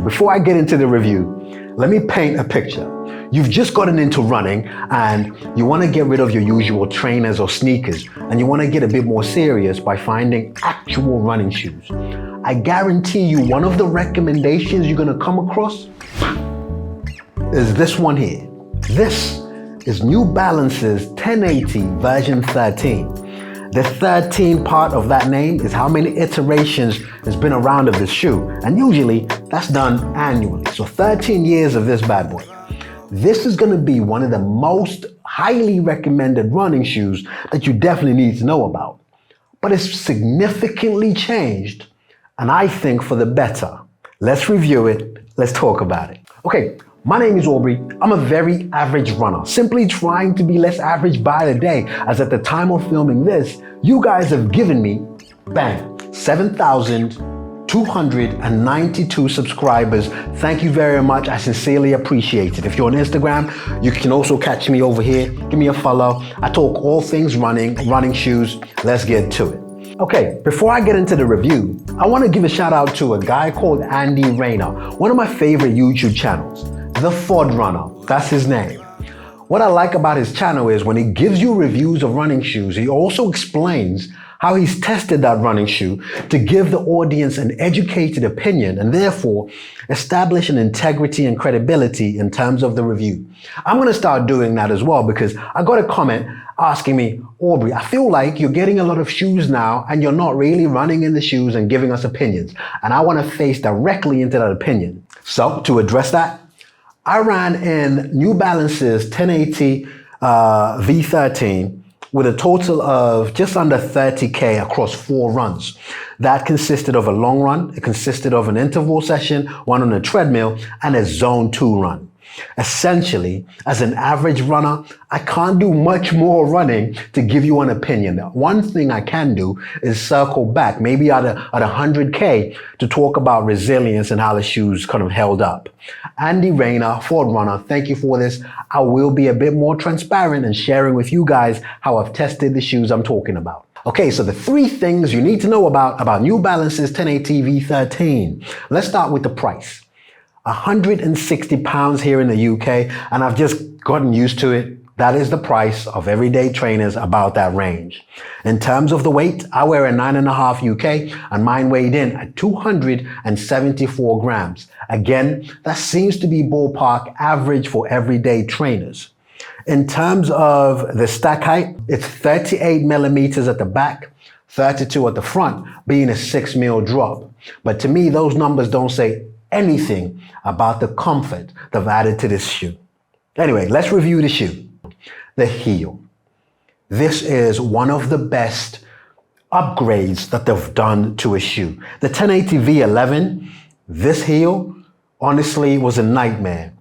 before I get into the review, let me paint a picture. You've just gotten into running and you want to get rid of your usual trainers or sneakers and you want to get a bit more serious by finding actual running shoes. I guarantee you one of the recommendations you're going to come across is this one here. This is New Balance's 1080 version 13. The 13 part of that name is how many iterations has been around of this shoe, and usually that's done annually. So 13 years of this bad boy. This is going to be one of the most highly recommended running shoes that you definitely need to know about. But it's significantly changed, and I think for the better. Let's review it. Let's talk about it. Okay, my name is Aubrey. I'm a very average runner, simply trying to be less average by the day, as at the time of filming this, you guys have given me, bang, 7,292 subscribers. Thank you very much. I sincerely appreciate it. If you're on Instagram, you can also catch me over here. Give me a follow. I talk all things running shoes. Let's get to it. Okay, before I get into the review, I want to give a shout out to a guy called Andy Rayner, one of my favorite YouTube channels. The Ford Runner, that's his name. What I like about his channel is when he gives you reviews of running shoes, he also explains how he's tested that running shoe to give the audience an educated opinion and therefore establish an integrity and credibility in terms of the review. I'm going to start doing that as well because I got a comment asking me, Aubrey, I feel like you're getting a lot of shoes now and you're not really running in the shoes and giving us opinions. And I want to face directly into that opinion. So to address that, I ran in New Balance's 1080 V13 with a total of just under 30K across 4 runs. That consisted of a long run, it consisted of an interval session, one on a treadmill, and a zone 2 run. Essentially, as an average runner, I can't do much more running to give you an opinion. One thing I can do is circle back, maybe at 100K, to talk about resilience and how the shoes kind of held up. Andy Rayner, Ford Runner, thank you for this. I will be a bit more transparent and sharing with you guys how I've tested the shoes I'm talking about. Okay, so the 3 things you need to know about New Balance's 1080 V13. Let's start with the price. £160 here in the UK, and I've just gotten used to it. That is the price of everyday trainers about that range. In terms of the weight, I wear a 9.5 UK and mine weighed in at 274 grams. Again, that seems to be ballpark average for everyday trainers. In terms of the stack height, it's 38 millimeters at the back, 32 at the front, being a 6mm drop. But to me, those numbers don't say anything about the comfort they've added to this shoe. Anyway, let's review the shoe. The heel. This is one of the best upgrades that they've done to a shoe. The 1080 V11, this heel, honestly, was a nightmare.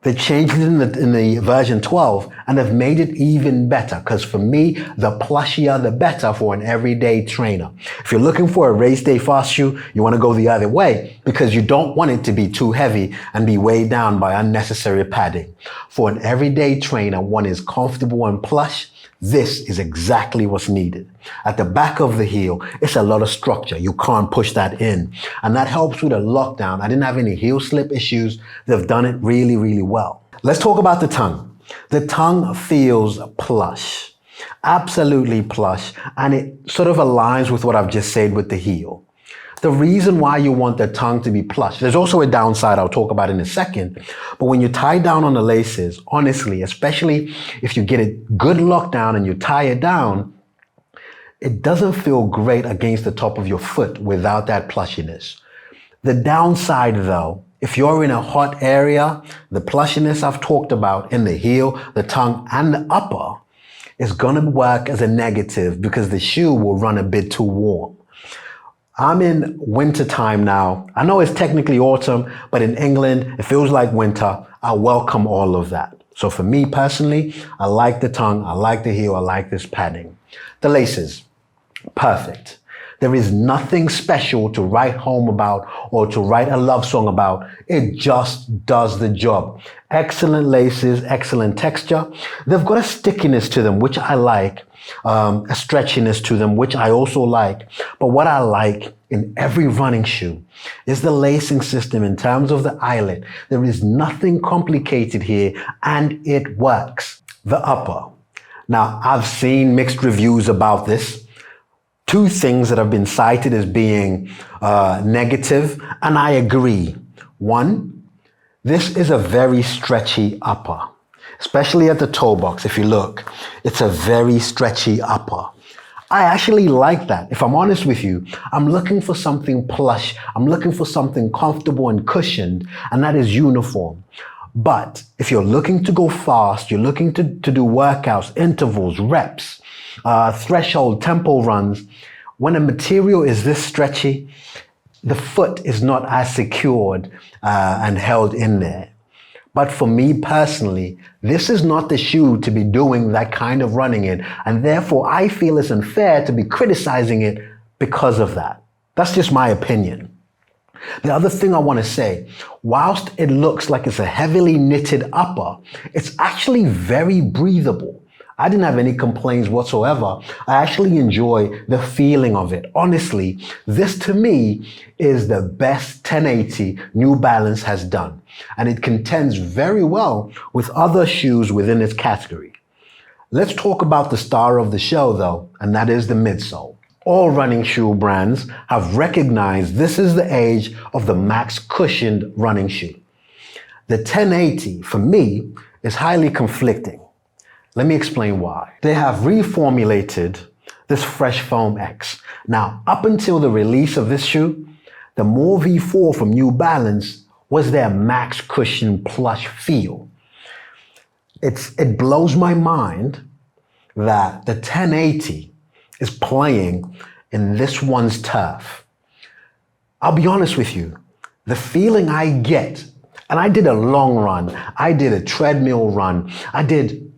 They changed it in the version 12 and they've made it even better because for me, the plushier, the better for an everyday trainer. If you're looking for a race day fast shoe, you want to go the other way because you don't want it to be too heavy and be weighed down by unnecessary padding. For an everyday trainer, one is comfortable and plush. This is exactly what's needed. At the back of the heel, it's a lot of structure. You can't push that in. And that helps with a lockdown. I didn't have any heel slip issues. They've done it really, really well. Let's talk about the tongue. The tongue feels plush, absolutely plush. And it sort of aligns with what I've just said with the heel. The reason why you want the tongue to be plush, there's also a downside I'll talk about in a second, but when you tie down on the laces, honestly, especially if you get a good lockdown and you tie it down, it doesn't feel great against the top of your foot without that plushiness. The downside though, if you're in a hot area, the plushiness I've talked about in the heel, the tongue, and the upper is gonna work as a negative because the shoe will run a bit too warm. I'm in winter time now. I know it's technically autumn, but in England, it feels like winter. I welcome all of that. So for me personally, I like the tongue, I like the heel, I like this padding. The laces, perfect. There is nothing special to write home about or to write a love song about. It just does the job. Excellent laces, excellent texture. They've got a stickiness to them, which I like, a stretchiness to them, which I also like. But what I like in every running shoe is the lacing system in terms of the eyelet. There is nothing complicated here, and it works. The upper. Now, I've seen mixed reviews about this. Two things that have been cited as being negative, and I agree. One, this is a very stretchy upper, especially at the toe box. If you look, it's a very stretchy upper. I actually like that. If I'm honest with you, I'm looking for something plush. I'm looking for something comfortable and cushioned, and that is uniform. But if you're looking to go fast, you're looking to do workouts, intervals, reps, threshold, tempo runs, when a material is this stretchy, the foot is not as secured and held in there. But for me personally, this is not the shoe to be doing that kind of running in. And therefore, I feel it's unfair to be criticizing it because of that. That's just my opinion. The other thing I want to say, whilst it looks like it's a heavily knitted upper, it's actually very breathable. I didn't have any complaints whatsoever. I actually enjoy the feeling of it. Honestly, this to me is the best 1080 New Balance has done. And it contends very well with other shoes within its category. Let's talk about the star of the show though, and that is the midsole. All running shoe brands have recognized this is the age of the max cushioned running shoe. The 1080, for me, is highly conflicting. Let me explain why. They have reformulated this Fresh Foam X. Now, up until the release of this shoe, the More V4 from New Balance was their max cushion plush feel. It blows my mind that the 1080 is playing in this one's turf. I'll be honest with you, the feeling I get, and I did a long run, I did a treadmill run, I did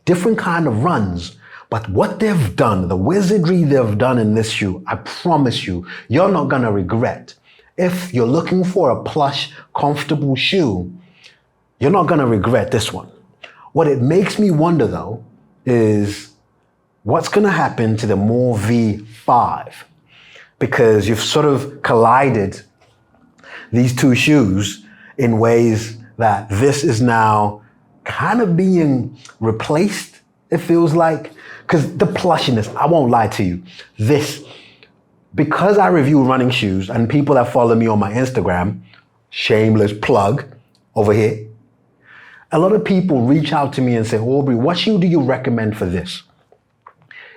different kind of runs, but what they've done, the wizardry they've done in this shoe, I promise you, you're not gonna regret. If you're looking for a plush, comfortable shoe, you're not gonna regret this one. What it makes me wonder though, is what's going to happen to the More V5? Because you've sort of collided these two shoes in ways that this is now kind of being replaced, it feels like. Because the plushiness, I won't lie to you, because I review running shoes and people that follow me on my Instagram, shameless plug over here, a lot of people reach out to me and say, Aubrey, what shoe do you recommend for this?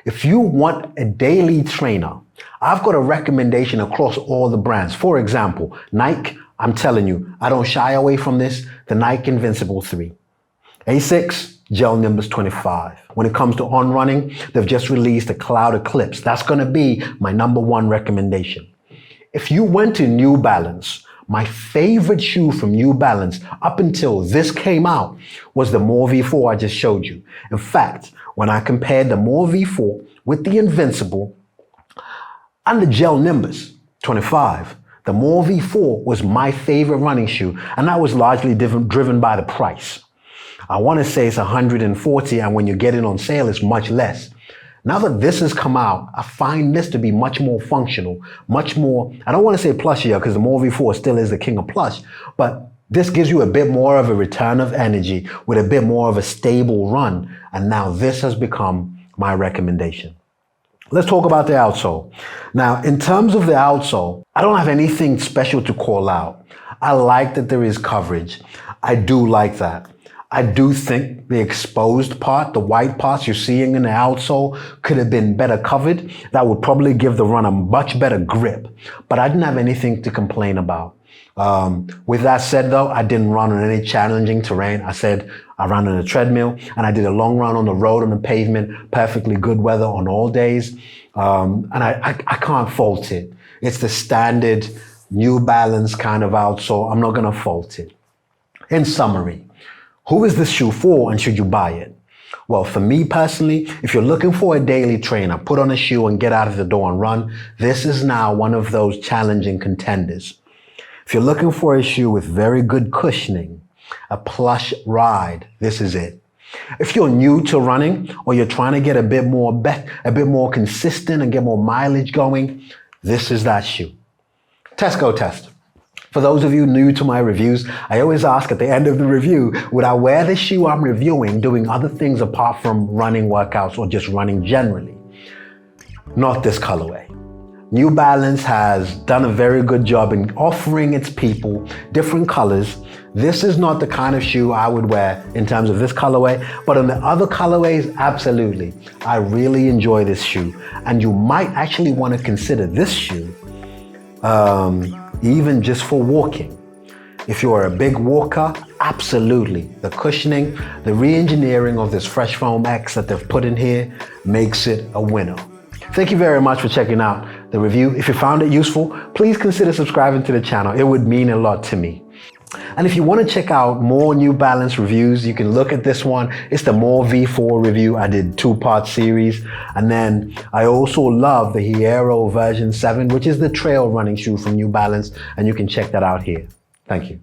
If you want a daily trainer, I've got a recommendation across all the brands. For example, Nike, I'm telling you, I don't shy away from this, the Nike Invincible 3. Asics, Gel Nimbus 25. When it comes to on running, they've just released the Cloud Eclipse. That's going to be my #1 recommendation. If you went to New Balance, my favorite shoe from New Balance up until this came out was the More V4 I just showed you. In fact, when I compared the More V4 with the Invincible and the Gel Nimbus 25, the More V4 was my favorite running shoe, and that was largely driven by the price. I want to say it's $140, and when you get it on sale, it's much less. Now that this has come out, I find this to be much more functional, much more, I don't want to say plushier because the More V4 still is the king of plush, but this gives you a bit more of a return of energy with a bit more of a stable run. And now this has become my recommendation. Let's talk about the outsole. Now, in terms of the outsole, I don't have anything special to call out. I like that there is coverage. I do like that. I do think the exposed part, the white parts you're seeing in the outsole could have been better covered. That would probably give the run a much better grip, but I didn't have anything to complain about. With that said though, I didn't run on any challenging terrain. I ran on a treadmill and I did a long run on the road, on the pavement, perfectly good weather on all days. And I can't fault it. It's the standard New Balance kind of outsole. I'm not going to fault it. In summary, who is this shoe for and should you buy it? Well, for me personally, if you're looking for a daily trainer, put on a shoe and get out of the door and run, this is now one of those challenging contenders. If you're looking for a shoe with very good cushioning, a plush ride, this is it. If you're new to running or you're trying to get a bit more consistent and get more mileage going, this is that shoe. Test go test. For those of you new to my reviews, I always ask at the end of the review, would I wear the shoe I'm reviewing doing other things apart from running workouts or just running generally? Not this colorway. New Balance has done a very good job in offering its people different colors. This is not the kind of shoe I would wear in terms of this colorway, but in the other colorways, absolutely. I really enjoy this shoe, and you might actually want to consider this shoe even just for walking. If you're a big walker, absolutely. The cushioning, the re-engineering of this Fresh Foam X that they've put in here makes it a winner. Thank you very much for checking out the review. If you found it useful, please consider subscribing to the channel. It would mean a lot to me. And if you want to check out more New Balance reviews, you can look at this one. It's the More V4 review. I did 2-part series. And then I also love the Hierro version 7, which is the trail running shoe from New Balance. And you can check that out here. Thank you.